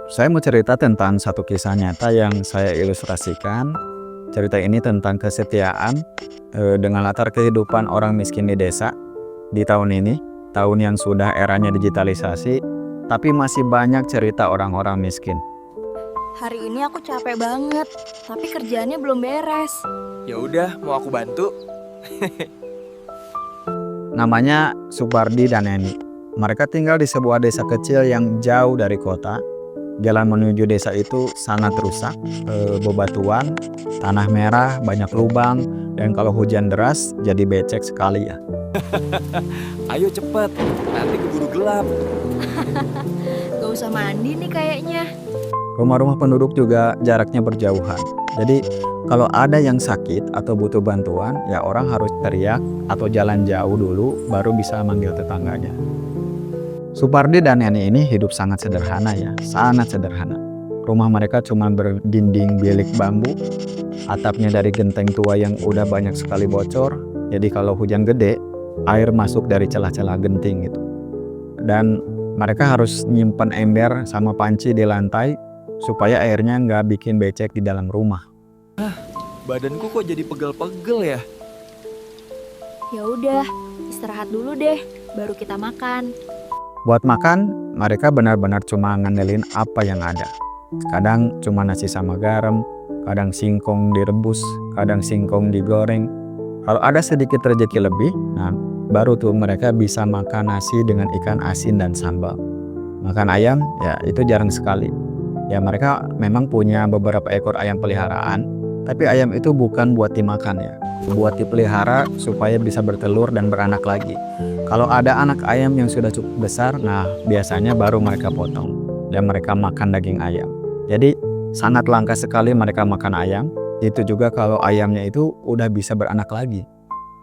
Saya mau cerita tentang satu kisah nyata yang saya ilustrasikan. Cerita ini tentang kesetiaan dengan latar kehidupan orang miskin di desa di tahun ini, tahun yang sudah eranya digitalisasi, tapi masih banyak cerita orang-orang miskin. Hari ini aku capek banget, tapi kerjaannya belum beres. Ya udah, mau aku bantu? Namanya Supardi dan Neni. Mereka tinggal di sebuah desa kecil yang jauh dari kota. Jalan menuju desa itu sangat rusak, bebatuan, tanah merah, banyak lubang, dan kalau hujan deras jadi becek sekali ya. Ayo cepet, nanti keburu gelap. Gak usah mandi nih kayaknya. Rumah-rumah penduduk juga jaraknya berjauhan. Jadi kalau ada yang sakit atau butuh bantuan, ya orang harus teriak atau jalan jauh dulu baru bisa manggil tetangganya. Supardi dan Neni ini hidup sangat sederhana ya, sangat sederhana. Rumah mereka cuma berdinding bilik bambu, atapnya dari genteng tua yang udah banyak sekali bocor. Jadi kalau hujan gede, air masuk dari celah-celah genting gitu. Dan mereka harus nyimpen ember sama panci di lantai supaya airnya nggak bikin becek di dalam rumah. Badanku kok jadi pegel-pegel ya? Ya udah, istirahat dulu deh, baru kita makan. Buat makan, mereka benar-benar cuma ngandelin apa yang ada. Kadang cuma nasi sama garam, kadang singkong direbus, kadang singkong digoreng. Kalau ada sedikit rezeki lebih, nah baru tuh mereka bisa makan nasi dengan ikan asin dan sambal. Makan ayam, ya itu jarang sekali. Ya mereka memang punya beberapa ekor ayam peliharaan, tapi ayam itu bukan buat dimakan ya, buat dipelihara supaya bisa bertelur dan beranak lagi. Kalau ada anak ayam yang sudah cukup besar, nah biasanya baru mereka potong dan mereka makan daging ayam. Jadi sangat langka sekali mereka makan ayam. Itu juga kalau ayamnya itu udah bisa beranak lagi.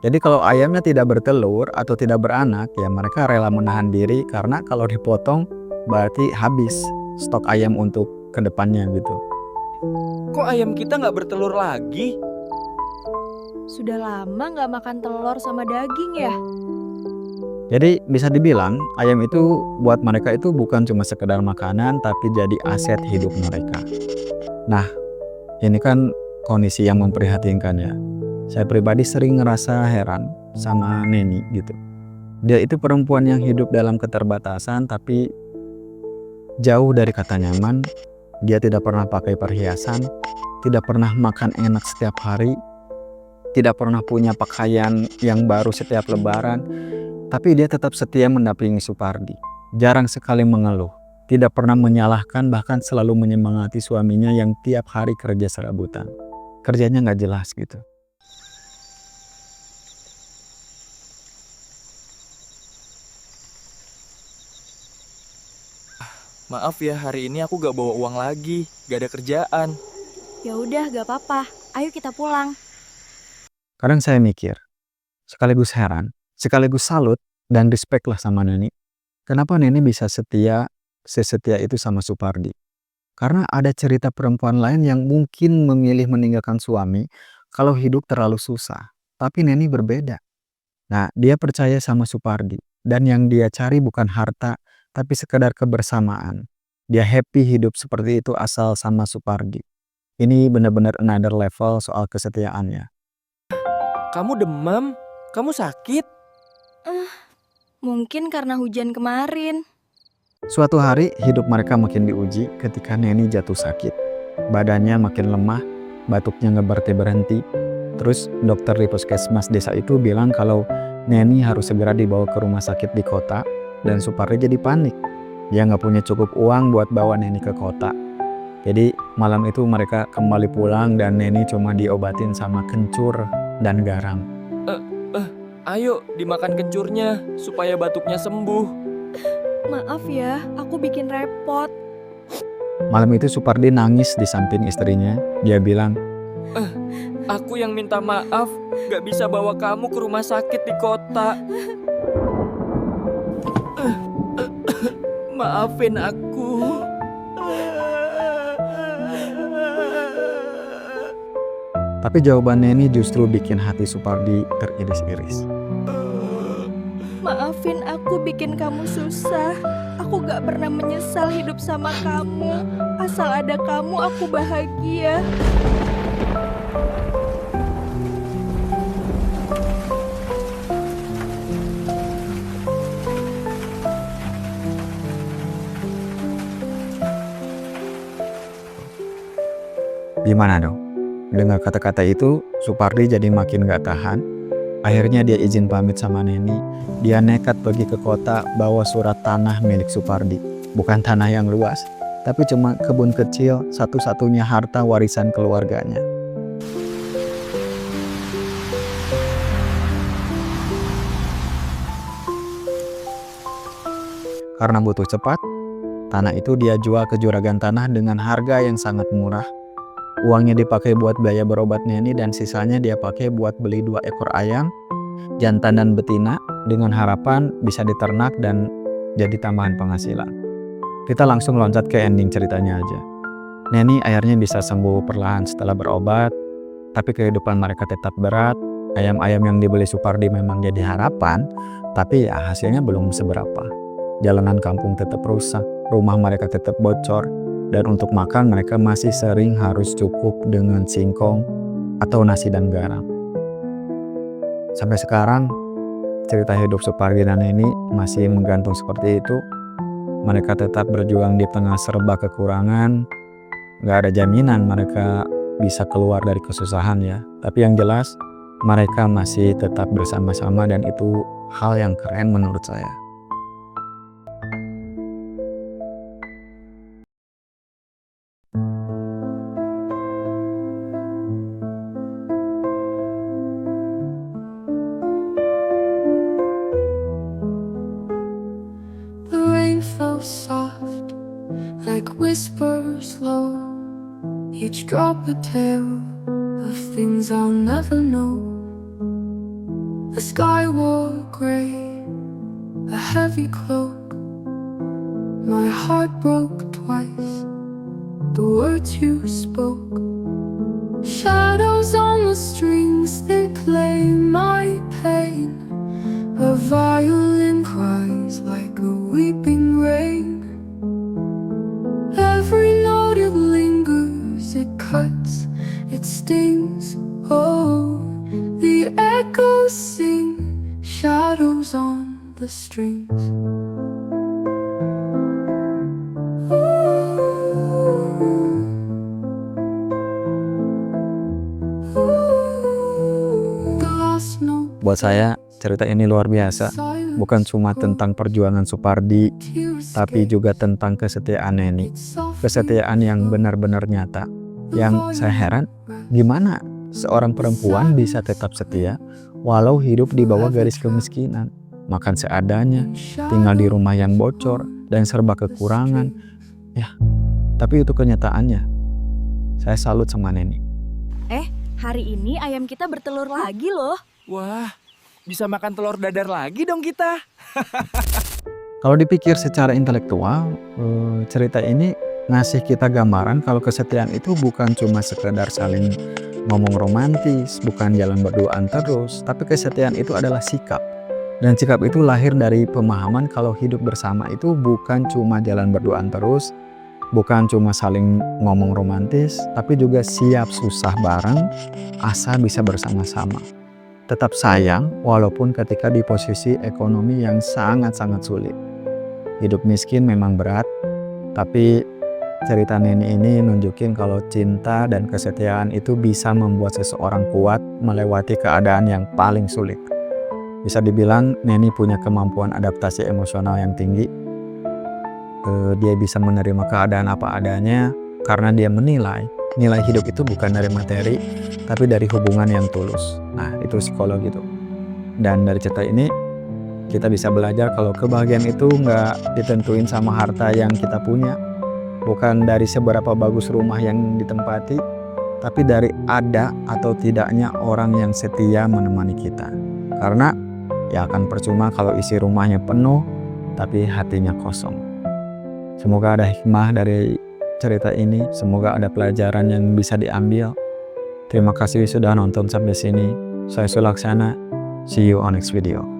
Jadi kalau ayamnya tidak bertelur atau tidak beranak, ya mereka rela menahan diri karena kalau dipotong berarti habis stok ayam untuk kedepannya gitu. Kok ayam kita nggak bertelur lagi? Sudah lama gak makan telur sama daging ya? Jadi bisa dibilang ayam itu buat mereka itu bukan cuma sekedar makanan tapi jadi aset hidup mereka. Nah ini kan kondisi yang memprihatinkan ya. Saya pribadi sering ngerasa heran sama Neni gitu. Dia itu perempuan yang hidup dalam keterbatasan tapi jauh dari kata nyaman. Dia tidak pernah pakai perhiasan, tidak pernah makan enak setiap hari, tidak pernah punya pakaian yang baru setiap lebaran. Tapi dia tetap setia mendampingi Supardi. Jarang sekali mengeluh. Tidak pernah menyalahkan, bahkan selalu menyemangati suaminya yang tiap hari kerja serabutan. Kerjanya nggak jelas gitu. Maaf ya, hari ini aku gak bawa uang lagi, gak ada kerjaan. Ya udah, gak apa-apa. Ayo kita pulang. Kadang saya mikir, sekaligus heran, sekaligus salut dan respect lah sama Neni. Kenapa Neni bisa sesetia itu sama Supardi? Karena ada cerita perempuan lain yang mungkin memilih meninggalkan suami kalau hidup terlalu susah. Tapi Neni berbeda. Nah, dia percaya sama Supardi. Dan yang dia cari bukan harta, tapi sekedar kebersamaan. Dia happy hidup seperti itu asal sama Supardi. Ini benar-benar another level soal kesetiaannya. Kamu demam? Kamu sakit? Mungkin karena hujan kemarin. Suatu hari hidup mereka makin diuji ketika Neni jatuh sakit. Badannya makin lemah, batuknya nggak berhenti. Terus dokter di puskesmas desa itu bilang kalau Neni harus segera dibawa ke rumah sakit di kota dan Supardi jadi panik. Dia nggak punya cukup uang buat bawa Neni ke kota. Jadi malam itu mereka kembali pulang dan Neni cuma diobatin sama kencur dan garam. Ayo dimakan kencurnya supaya batuknya sembuh. Maaf ya, aku bikin repot. Malam itu Supardi nangis di samping istrinya. Dia bilang, Aku yang minta maaf, gak bisa bawa kamu ke rumah sakit di kota. Maafin aku. tapi jawaban Neni justru bikin hati Supardi teriris-iris. Maafin aku bikin kamu susah. Aku gak pernah menyesal hidup sama kamu. Asal ada kamu, aku bahagia. Gimana dong? Dengar kata-kata itu, Supardi jadi makin gak tahan. Akhirnya dia izin pamit sama Neni. Dia nekat pergi ke kota bawa surat tanah milik Supardi. Bukan tanah yang luas, tapi cuma kebun kecil, satu-satunya harta warisan keluarganya. Karena butuh cepat, tanah itu dia jual ke juragan tanah dengan harga yang sangat murah. Uangnya dipakai buat biaya berobat Neni dan sisanya dia pakai buat beli 2 ekor ayam, jantan dan betina, dengan harapan bisa diternak dan jadi tambahan penghasilan. Kita langsung loncat ke ending ceritanya aja. Neni akhirnya bisa sembuh perlahan setelah berobat, tapi kehidupan mereka tetap berat. Ayam-ayam yang dibeli Supardi memang jadi harapan, tapi ya hasilnya belum seberapa. Jalanan kampung tetap rusak, rumah mereka tetap bocor, dan untuk makan mereka masih sering harus cukup dengan singkong atau nasi dan garam. Sampai sekarang cerita hidup Supardi dan Neni masih menggantung seperti itu. Mereka tetap berjuang di tengah serba kekurangan. Gak ada jaminan mereka bisa keluar dari kesusahan ya. Tapi yang jelas mereka masih tetap bersama-sama dan itu hal yang keren menurut saya. The rain fell soft, like whispers low. Each drop a tale of things I'll never know. The sky wore gray, a heavy cloak. My heart broke twice, the words you spoke. Shadows on the strings, they play my pain. A violin cries like a weeping rain. Every note it lingers, it cuts, it stings. Oh, the echoes sing, shadows on the strings. The last note, Buat saya cerita ini luar biasa. Bukan cuma tentang perjuangan Supardi, tapi juga tentang kesetiaan Neni. Kesetiaan yang benar-benar nyata. Yang saya heran, gimana seorang perempuan bisa tetap setia walau hidup di bawah garis kemiskinan, makan seadanya, tinggal di rumah yang bocor dan serba kekurangan. Ya, tapi itu kenyataannya. Saya salut sama Neni. Hari ini ayam kita bertelur lagi loh. Wah, bisa makan telur dadar lagi dong kita. Kalau dipikir secara intelektual, cerita ini ngasih kita gambaran kalau kesetiaan itu bukan cuma sekedar saling ngomong romantis, bukan jalan berduaan terus, tapi kesetiaan itu adalah sikap. Dan sikap itu lahir dari pemahaman kalau hidup bersama itu bukan cuma jalan berduaan terus, bukan cuma saling ngomong romantis, tapi juga siap susah bareng, asal bisa bersama-sama. Tetap sayang walaupun ketika di posisi ekonomi yang sangat-sangat sulit. Hidup miskin memang berat, tapi cerita Neni ini nunjukin kalau cinta dan kesetiaan itu bisa membuat seseorang kuat melewati keadaan yang paling sulit. Bisa dibilang Neni punya kemampuan adaptasi emosional yang tinggi. Dia bisa menerima keadaan apa adanya karena dia menilai nilai hidup itu bukan dari materi, tapi dari hubungan yang tulus. Nah, itu psikologi itu. Dan dari cerita ini, kita bisa belajar kalau kebahagiaan itu nggak ditentuin sama harta yang kita punya. Bukan dari seberapa bagus rumah yang ditempati, tapi dari ada atau tidaknya orang yang setia menemani kita. Karena ya akan percuma kalau isi rumahnya penuh, tapi hatinya kosong. Semoga ada hikmah dari cerita ini, semoga ada pelajaran yang bisa diambil. Terima kasih sudah nonton sampai sini. Saya Sulaksana. See you on next video.